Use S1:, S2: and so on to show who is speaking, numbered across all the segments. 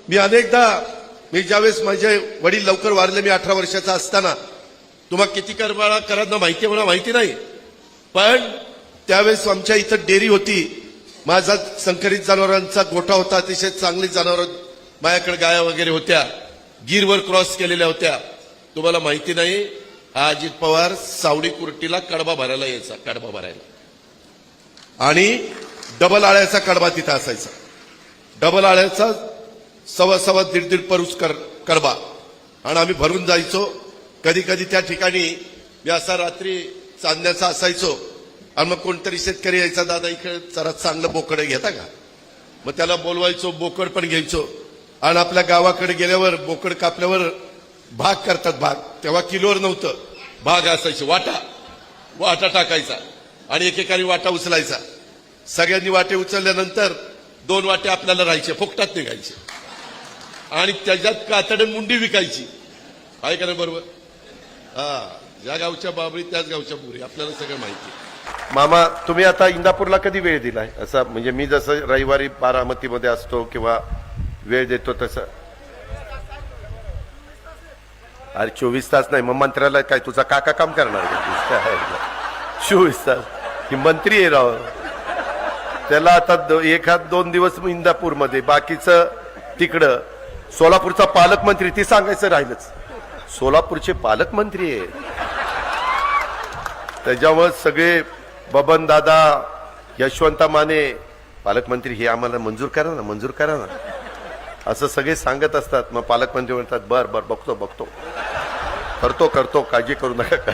S1: मी अनेकदा मी ज्यावेळेस माझे वडील लवकर वारले, मी 18 वर्षाचा असताना, तुम्हाला किती करमाळा करांना माहिती आहे मला माहिती नाही, पण त्यावेळेस आमच्या इथं डेअरी होती. माझा संकरित जनावरांचा गोठा होता, अतिशय चांगली जनावर माझ्याकडे गाया वगैरे होत्या, गिरवर क्रॉस केलेल्या होत्या. तुम्हाला माहिती नाही, हा अजित पवार सावडी कुर्टीला कडबा भरायला यायचा, कडबा भरायला, आणि डबल आळ्याचा कडबा तिथं असायचा. डबल आळ्याचा सव्वा दीड परूस कडबा, आणि आम्ही भरून जायचो. कधी कधी त्या ठिकाणी मी असा रात्री चांदण्याचा असायचो, आणि मग कोणतरी शेतकरी यायचा, दादा इकडे जरा चांगलं बोकड घेता का, मग त्याला बोलवायचो, बोकड पण घ्यायचो. आणि आपल्या गावाकडे गेल्यावर बोकड कापल्यावर भाग करतात, भाग तेव्हा किलोवर नव्हतं, भाग असायचे, वाटा टाकायचा, आणि एकेकाने वाटा उचलायचा. सगळ्यांनी वाटे उचलल्यानंतर 2 वाटे आपल्याला राहायचे, फुकटात निघायचे, आणि त्याच्यात कातडे मुंडी विकायची. आहे का नाही बरोबर? हा, ज्या गावच्या बाबळी त्याच गावच्या पुरी, आपल्याला सगळं माहिती.
S2: मामा, तुम्ही आता इंदापूरला कधी वेळ दिलाय? असं म्हणजे मी जसं रविवारी बारामतीमध्ये असतो किंवा वेळ देतो तसं. अरे 24 तास नाही, मग मंत्र्याला काय तुझा काका काम करणार का? 24 तास ही मंत्री आहे राव, त्याला आता 1-2 दिवस इंदापूरमध्ये, बाकीचं तिकडं. सोलापूरचा पालकमंत्री, ती सांगायचं राहिलंच, सोलापूरचे पालकमंत्री आहे, त्याच्यावर सगळे बबन दादा, यशवंता माने पालकमंत्री, हे आम्हाला मंजूर करा ना, मंजूर करा ना, असं सगळे सांगत असतात. मग पालकमंत्री म्हणतात, बर बघतो, करतो, काळजी करू नका.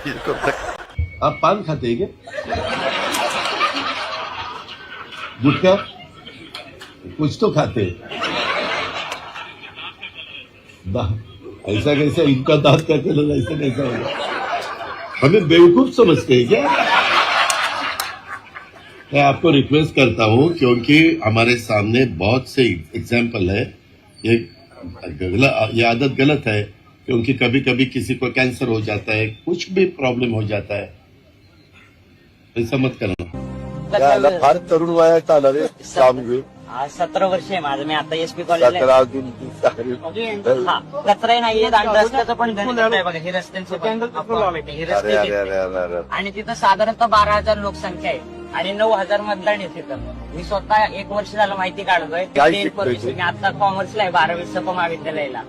S1: आप पान खाते क्या? गुटखा कुछ तो खाते. ऐसा कैसा इनका दांत का चला, ऐसा कैसा होगा? हमें बेवकूफ समझते हैं क्या? मैं आपको रिक्वेस्ट करता हूं, क्योंकि हमारे सामने बहुत से एग्जाम्पल है. ये आदत गलत है, क्योंकि कभी कभी किसी को कैंसर हो जाता है, कुछ भी प्रॉब्लम हो जाता है, ऐसा मत करना.
S2: फार तरुण वयात आला रे काम घेऊन.
S3: 17 वर्ष आहे माझं. मी आता एसपी कॉलेजला कचराही नाहीये, आणि रस्त्याचं पण गणित आहे बघा. हे रस्त्यांचे हे रस्ते, आणि तिथं साधारणतः 12,000 लोकसंख्या आहे, आणि 9,000 मतदान आहे तिथं. मी स्वतः 1 वर्ष झालं माहिती काढतोय. मी आता कॉमर्सला आहे, 12वी सप महाविद्यालयाला.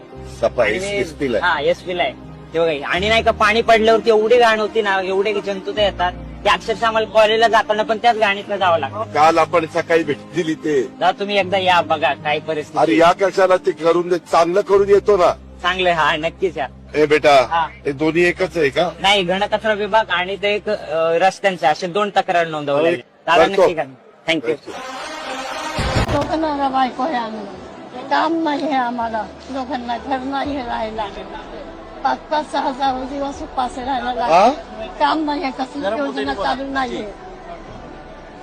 S3: हा, एसपीला आहे ते बघा. आणि नाही का, पाणी पडल्यावरती एवढी घाण होती ना, एवढे जंतू ते येतात, ते अक्षरशः आम्हाला कॉलेजला जाताना पण त्याच गाणीतनं जावं लागतं.
S2: काल आपण सकाळी भेट दिली ते,
S3: तुम्ही एकदा या, बघा काय परिस्थिती.
S2: अरे या कशाला, ते करून चांगलं करून येतो ना.
S3: चांगलं, हा नक्कीच या.
S2: ए बेटा, हे दोन्ही एकच आहे का?
S3: नाही, घनकचरा विभाग आणि ते एक रस्त्यांचे, असे 2 तक्रार नोंदवले. दादा नक्की करा. थँक्यू.
S4: लोकांना बायको आहे, आम्हाला काम नाही आहे, आम्हाला लोकांना घर नाही राहायला, 5-5, 6 दिवस उपास राहायला लागले. काम नाही आहे, कसली योजना चालू नाहीये.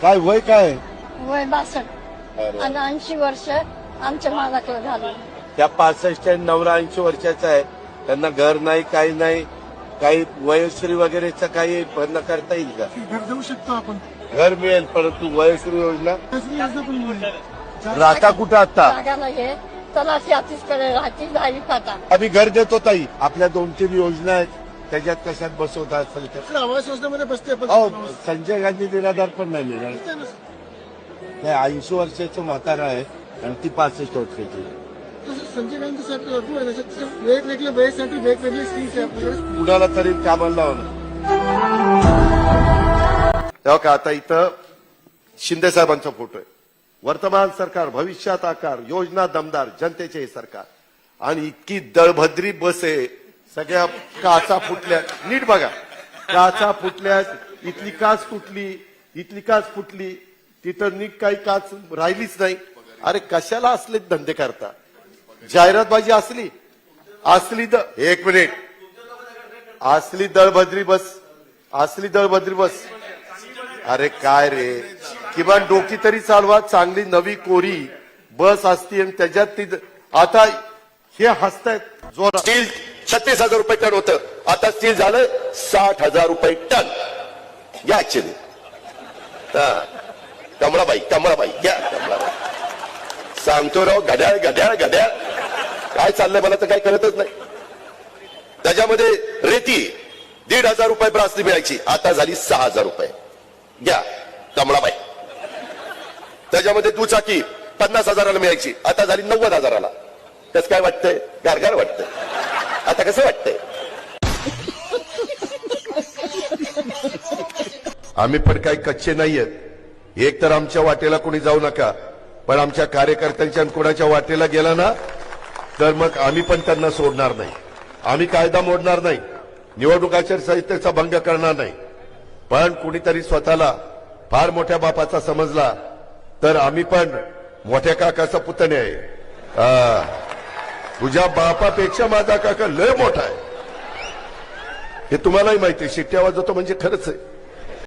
S2: काय वय काय?
S4: वय 62, आणि 80 वर्ष आमच्या मालकाला झालं.
S2: त्या 65 नवरा 80 वर्षाचा आहे, त्यांना घर नाही, काही नाही, काही वयश्री वगैरेचं काही भरणा करता येईल का?
S5: घर देऊ शकतो आपण,
S2: घर मिळेल, परंतु वयश्री योजना
S4: राहता कुठं आता? जागा नाहीये, तलाठी ऑफिसकडे राहती, जावी खाता.
S2: आम्ही घर देतो ताई. आपल्या 2-3 योजना आहेत, त्याच्यात कशात बसवता असेल तर
S5: आवास योजनेमध्ये बसते.
S2: संजय गांधी निराधार पण नाही मिळणार. 80 वर्षाचं म्हातारा आहे, आणि ती 65 वर्षाची.
S5: संजय गांधी साहेब वेगवेगळ्या वयासाठी वेगवेगळी स्कीम्स आहे आपल्याकडे.
S2: कुणाला तरी कामाला लावणं. तेव्हा का आता इथं शिंदे साहेबांचा फोटो आहे. वर्तमान सरकार भविष्यात आकार, योजना दमदार, जनतेचे हे सरकार. आणि इतकी दळभद्री बस आहे, सगळ्या काचा फुटल्या. नीट बघा, काचा फुटल्या, इथली काच तुटली, इथली काच फुटली, तिथं नीट काही काच राहिलीच नाही. अरे कशाला असले धंदे करता? जाहिरातबाजी असली एक मिनिट, असली दळभद्री बस. अरे काय रे, किमान डोकी तरी चालवा, चांगली नवी कोरी बस असती, आणि त्याच्यात ती. आता हे हसतायत जोरात. स्टील 36,000 रुपये टन होतं, आता स्टील झालं 60,000 रुपये टन. या ऍक्च्युली कमळाबाई घ्या, कमळाबाई सांगतो राव, घड्याळ. चाललंय मला तर काही कळतच नाही. त्याच्यामध्ये रेती 1,500 रुपये ब्रासली मिळायची, आता झाली 6,000 रुपये. घ्या कमळाबाई. त्याच्यामध्ये दुचाकी 50,000ला मिळायची, आता झाली 90,000ला. कसं काय वाटतंय? गारगार वाटतंय. आता कसं वाटतंय? आम्ही पण काही कच्चे नाहीयेत. एक तर आमच्या वाटेला कोणी जाऊ नका, पण आमच्या कार्यकर्त्यांच्या आणि कोणाच्या वाटेला गेला ना तर मग आम्ही पण त्यांना सोडणार नाही. आम्ही कायदा मोडणार नाही, निवडणूक आचारसंहितेचा भंग करणार नाही. पण कुणीतरी स्वतःला फार मोठ्या बापाचा समजला तर आम्ही पण मोठ्या काकाचा पुतणे आहे. तुझ्या बापापेक्षा माझा काका लय मोठा आहे हे तुम्हालाही माहिती आहे. शिट्ट्या वाजवतो म्हणजे खरंच आहे.